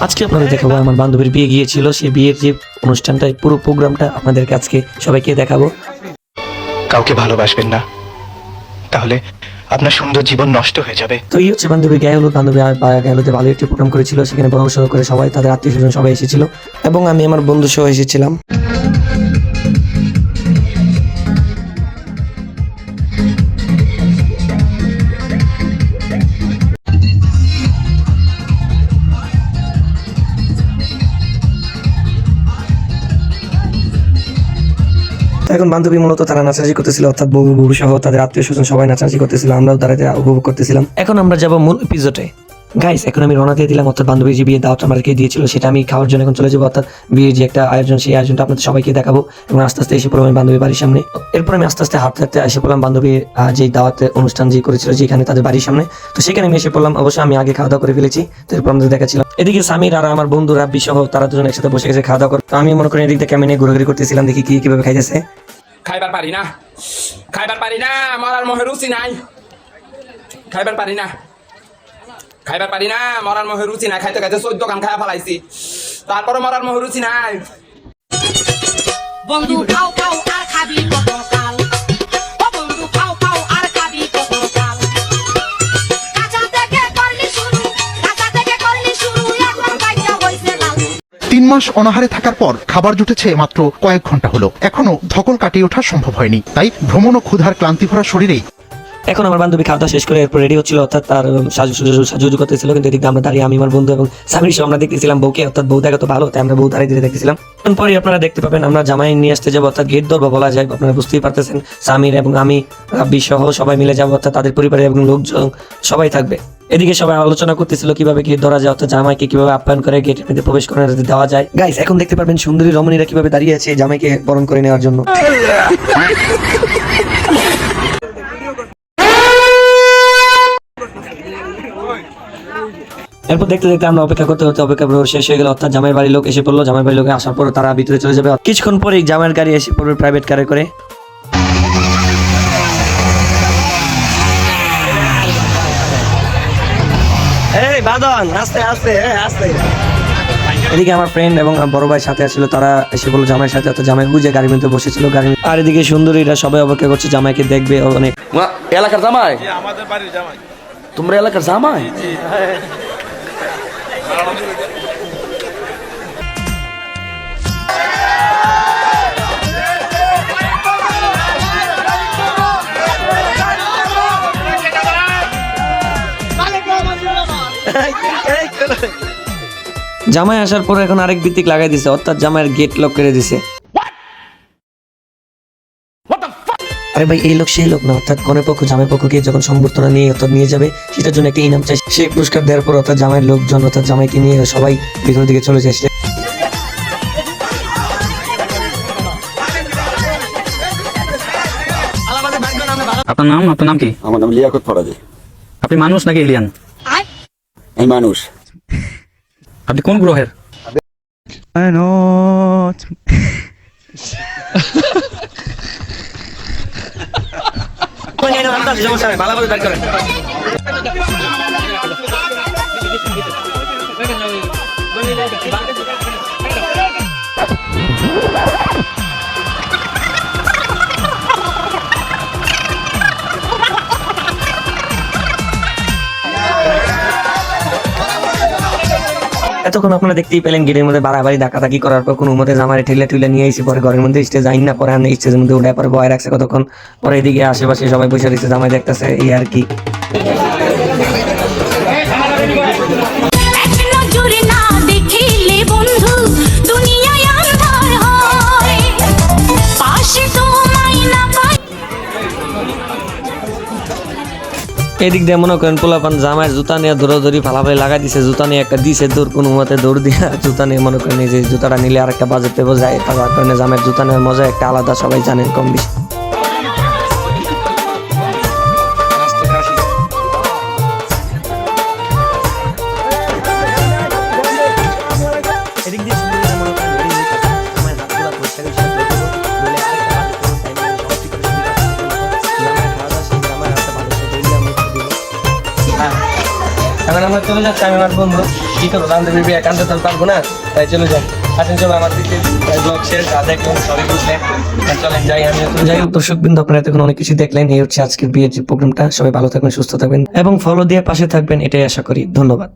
আজকে আপনাদের দেখাবো আমার বান্ধবীর বিয়ে গিয়েছিল, সেই বিয়ের যে অনুষ্ঠানটা, পুরো প্রোগ্রামটা আপনাদেরকে আজকে সবাইকে দেখাবো। কাউকে ভালোবাসবেন না, তাহলে আপনার সুন্দর জীবন নষ্ট হয়ে যাবে। তো এই হচ্ছে বান্ধবী গায়ে হলুদ। বান্ধবী গায়ে হলুদে ভালো একটি প্রোগ্রাম করেছিল, সেখানে বড় সড়ো করে সবাই, তাদের আত্মীয় স্বজন সবাই এসেছিল এবং আমি আমার বন্ধু সহ এসেছিলাম। এখন বান্ধবী মূলত তারা নাচানাচি করতেছিল, অর্থাৎ বউ সহ তাদের আত্মীয় স্বজন সবাই নাচানাচি করতেছিল, আমরাও তারা উপভোগ করতেছিলাম। এখন আমরা যাবো মূল এপিসোডে। গাইস, এখন আমি রওনা দিয়ে দিলাম, অর্থাৎ বান্ধবী যে বিয়ের দাওয়াত আমাদেরকে দিয়েছিল সেটা আমি খাওয়ার জন্য এখন চলে যাবো, অর্থাৎ বিয়ের যে একটা আয়োজন, সেই আয়োজনটা আপনাদের সবাইকে দেখাবো। এবং আস্তে আস্তে এসে পড়লাম আমি বান্ধবীর বাড়ির সামনে। এরপর আমি আস্তে আস্তে হাঁটতে হাঁটতে এসে পড়লাম বান্ধবীর যে দাওয়াতের অনুষ্ঠান যে করেছিল, যেখানে তাদের বাড়ির সামনে। তো সেখানে আমি এসে পড়লাম, অবশ্যই আমি আগে খাওয়া দাওয়া করে ফেলেছি, তো এরপর আমাদের দেখাচ্ছিলাম। এদিকে সামির আর আমার বন্ধু রাব্বি সহ তারা দুজন একসাথে বসে গেছে খাওয়া দাওয়া করে। তো আমি মনে করি এদিক থেকে ক্যামেরা ঘুরাঘুরি করতেছিলাম, দেখি কিভাবে খাইতেছে। খাইবার পারি না, খাইবার পারি না, মরার মোহে রুচি নাই, খাইবার পারি না, খাইবার পারি না, মরার মোহে রুচি নাই। খাইতে খাইতে 14 কান খাইয়া ফেলাইছি, তারপরে মরার মোহে রুচি নাই। বন্ধু খাও খাও আর খাবি কতকাল, ও বন্ধু খাও খাও আর খাবি কতকাল। কাঁচা থেকে করলি শুরু, কাঁচা থেকে করলি শুরু, এখন বাইচা হইছে লাল। 3 মাস অনাহারে থাকার পর খাবার জুটেছে মাত্র কয়েক ঘন্টা হলো, এখনো ধকল কাটিয়ে ওঠা সম্ভব হয়নি, তাই ভ্রমণ ও ক্ষুধার ক্লান্তি ভরা শরীরেই এখন আমার বান্ধবী খাওয়া দাওয়া শেষ করে এরপর রেডি হচ্ছিল, অর্থাৎ তার সাজুগুজু করতেছিল। কিন্তু এদিকে আমরা দাঁড়িয়ে, আমি আমার বন্ধু এবং সামির সহ আমরা দেখতেছিলাম বউকে, অর্থাৎ বউ দেখা তো ভালো, তাই আমরা বউ দাঁড়িয়ে দিয়ে দেখতেছিলাম। পরে আপনারা দেখতে পাবেন আমরা জামাই নিয়ে আসতে যাবো, অর্থাৎ গেট ধরবো বলা যায়, আপনারা বুঝতেই পারতেছেন। সামির এবং আমি, রাব্বি সহ সবাই মিলে যাবো, অর্থাৎ তাদের পরিবারের এবং লোকজন সবাই থাকবে। এদিকে সবাই আলোচনা করতেছিল কিভাবে গেট ধরা যায়, অর্থাৎ জামাইকে কিভাবে আপ্যায়ন করে গেটের মধ্যে প্রবেশ করে দেওয়া যায়। গাইস, এখন দেখতে পারবেন সুন্দরী রমণীরা কিভাবে দাঁড়িয়ে আছে জামাইকে বরণ করে নেওয়ার জন্য। এরপর দেখতে দেখতে আমরা অপেক্ষা করতে শেষ হয়ে গেল, অর্থাৎ জামাই বাড়ির লোক এসে পড়লো। জামাই বাড়ির লোক আসার পর তারা ভিতরে চলে যাবে। কিছুক্ষণ পরেই জামাইয়ের গাড়ি এসে পড়বে প্রাইভেট কারে করে। এই বাদন, আস্তে আস্তে আস্তে। এদিকে আমার ফ্রেন্ড এবং বড় ভাই সাথে আসছিল, তারা এসে বললো জামাইয়ের সাথে, অর্থাৎ জামাই বুঝে গাড়ির মধ্যে বসেছিল গাড়ি। আর এদিকে সুন্দরীরা সবাই অপেক্ষা করছে জামাইকে দেখবে অনেক। এলাকার জামাই? আমাদের বাড়ির জামাই। তোমরা এলাকার জামাই? জামাই আসার পর এখন আরেক ভিত্তিক লাগাই দিছে, অর্থাৎ জামাইয়ের গেট লক করে দিছে। আরে ভাই, এই লোক সেই লোক না, অর্থাৎ কনের পক্ষ জামাই পক্ষকে যখন সম্বর্ধনা নিয়ে অর্থাৎ নিয়ে যাবে, সেটার জন্য একটা ইনাম চাই। সেই পুরস্কার দেওয়ার পর অর্থাৎ জামাইয়ের লোকজন, অর্থাৎ জামাইকে নিয়ে সবাই ভিতরের দিকে চলে যায়। আপনার নাম? আপনার নাম কি? আমার নাম লিয়াকত ফরাজি। আপনি মানুষ নাকি এলিয়ান? এই মানুষ। আপনি কোন গ্রহের? এতক্ষণ আপনারা দেখতেই পেলেন গেটের মধ্যে বাড়াবাড়ি ধাক্কাধাক্কি করার পর কোনো মতে জামাই ঠেলে নিয়ে এসে পরে ঘরের মধ্যে স্টেজ আইন না, পরে স্টেজের মধ্যে উঠে পরে বয় রাখছে কতক্ষণ। পরে এদিকে আশেপাশে সবাই বসে দিচ্ছে, জামাই দেখতেছে, এই আর কি। এদিক দিয়ে মনে করেন পোলাপান জামাইয়ের জুতা নিয়ে দৌড়াদৌড়ি ফালাফালি লাগাই দিছে, জুতা নিয়ে একটা দিছে দৌড়, কোনো মতে দৌড় দিয়ে জুতা নিয়ে মনে করেন যে জুতাটা নিলে আর একটা বাজেতে বোঝায়, তার কারণে জামাইয়ের জুতা নেওয়ার মজা একটা আলাদা, সবাই জানেন কম বেশি। এখন আমরা চলে যাচ্ছি, আমি আমার বন্ধু কি করবো, বান্ধবীর বিয়ে কান্দতে তো পারবো না, তাই চলে যাই। আসেন সবাই আমার দিকে ব্লগ শেষ, যা দেখলেন সরি বুঝলেন, চলেন যাই। আমি যাই হোক দর্শক বিন্দু, আপনারা এখন অনেক কিছু দেখলেন। এই হচ্ছে আজকের বিয়ের যে প্রোগ্রামটা। সবাই ভালো থাকবেন, সুস্থ থাকবেন এবং ফলো দিয়ে পাশে থাকবেন, এটাই আশা করি। ধন্যবাদ।